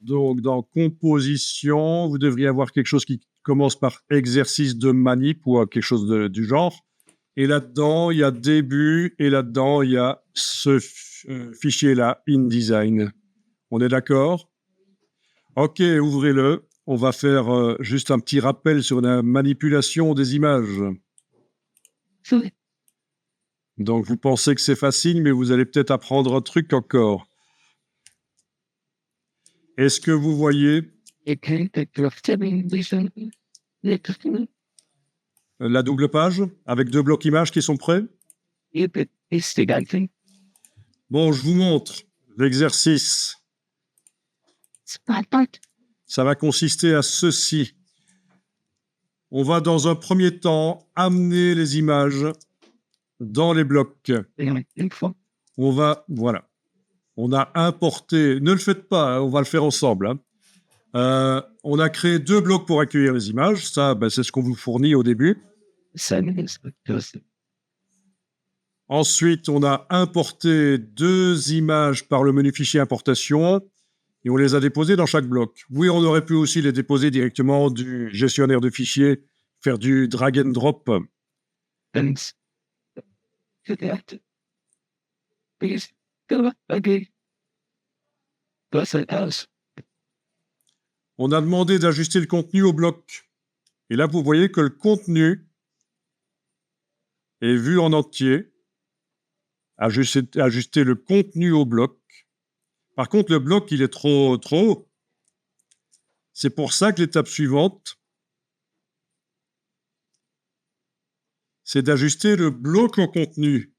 Donc, dans composition, vous devriez avoir quelque chose qui commence par exercice de manip ou quelque chose du genre. Et là-dedans, il y a début et là-dedans, il y a ce fichier-là, InDesign. On est d'accord? OK, ouvrez-le. On va faire juste un petit rappel sur la manipulation des images. Oui. Donc, vous pensez que c'est facile, mais vous allez peut-être apprendre un truc encore. Est-ce que vous voyez la double page avec 2 blocs images qui sont prêts? Bon, je vous montre l'exercice. Ça va consister à ceci. On va dans un premier temps amener les images dans les blocs. On va, voilà. On a importé, ne le faites pas, hein, on va le faire ensemble. Hein. On a créé 2 blocs pour accueillir les images. Ça, ben, c'est ce qu'on vous fournit au début. Ensuite, on a importé 2 images par le menu fichier importation et on les a déposées dans chaque bloc. Oui, on aurait pu aussi les déposer directement du gestionnaire de fichiers, faire du drag and drop. On a demandé d'ajuster le contenu au bloc. Et là, vous voyez que le contenu est vu en entier. Ajuster le contenu au bloc. Par contre, le bloc, il est trop haut. C'est pour ça que l'étape suivante, c'est d'ajuster le bloc au contenu.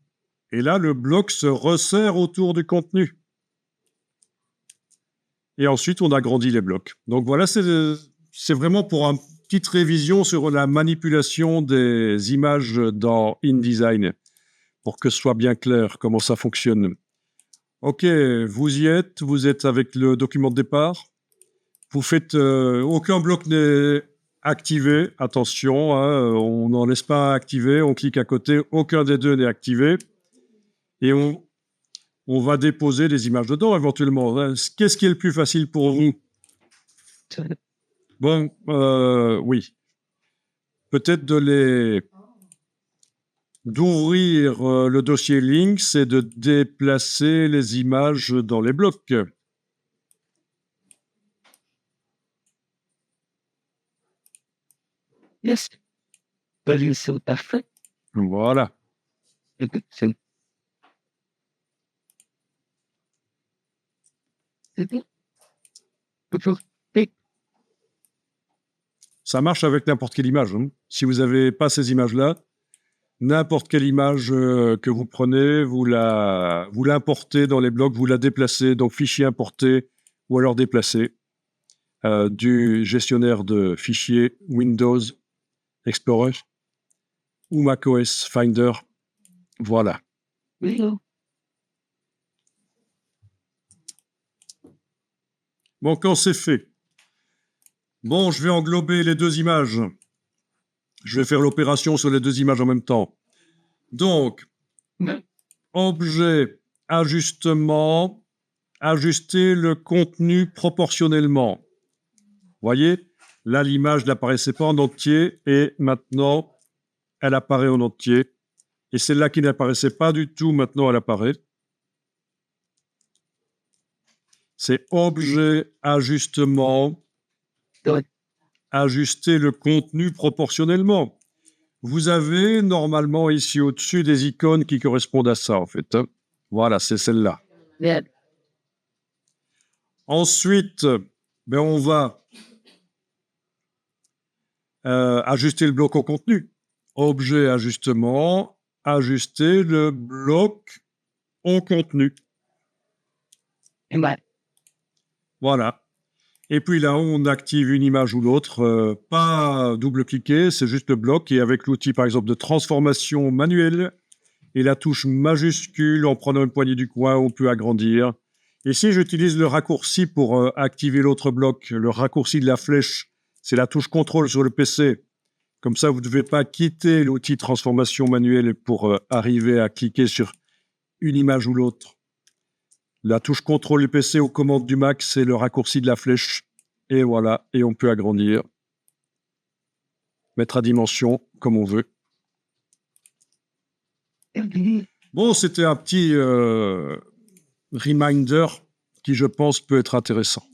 Et là, le bloc se resserre autour du contenu. Et ensuite, on agrandit les blocs. Donc voilà, c'est vraiment pour une petite révision sur la manipulation des images dans InDesign, pour que ce soit bien clair comment ça fonctionne. OK, vous y êtes, vous êtes avec le document de départ. Vous faites aucun bloc n'est activé. Attention, hein, on n'en laisse pas activer. On clique à côté, aucun des deux n'est activé. Et on va déposer des images dedans éventuellement. Hein. Qu'est-ce qui est le plus facile pour vous? Bon, oui. Peut-être d'ouvrir le dossier Links et de déplacer les images dans les blocs. Yes. Voilà. Ça marche avec n'importe quelle image. Hein. Si vous n'avez pas ces images-là, n'importe quelle image que vous prenez, vous l'importez dans les blocs, vous la déplacez, donc fichier importé ou alors déplacé du gestionnaire de fichiers Windows Explorer ou macOS Finder. Voilà. Bon, quand c'est fait, bon, je vais englober les 2 images. Je vais faire l'opération sur les 2 images en même temps. Donc, objet, ajustement, ajuster le contenu proportionnellement. Voyez, là, l'image n'apparaissait pas en entier et maintenant, elle apparaît en entier. Et celle-là qui n'apparaissait pas du tout, maintenant, elle apparaît. C'est objet, ajustement, ajuster le contenu proportionnellement. Vous avez normalement ici au-dessus des icônes qui correspondent à ça, en fait. Hein. Voilà, c'est celle-là. Yeah. Ensuite, ben, on va ajuster le bloc au contenu. Objet, ajustement, ajuster le bloc au contenu. Voilà. Et puis là, on active une image ou l'autre, pas double-cliquer, c'est juste le bloc. Et avec l'outil, par exemple, de transformation manuelle et la touche majuscule, en prenant une poignée du coin, on peut agrandir. Et si j'utilise le raccourci pour activer l'autre bloc, le raccourci de la flèche, c'est la touche contrôle sur le PC. Comme ça, vous ne devez pas quitter l'outil transformation manuelle pour arriver à cliquer sur une image ou l'autre. La touche contrôle du PC aux commandes du Mac, c'est le raccourci de la flèche. Et voilà, et on peut agrandir. Mettre à dimension, comme on veut. Bon, c'était un petit reminder qui, je pense, peut être intéressant.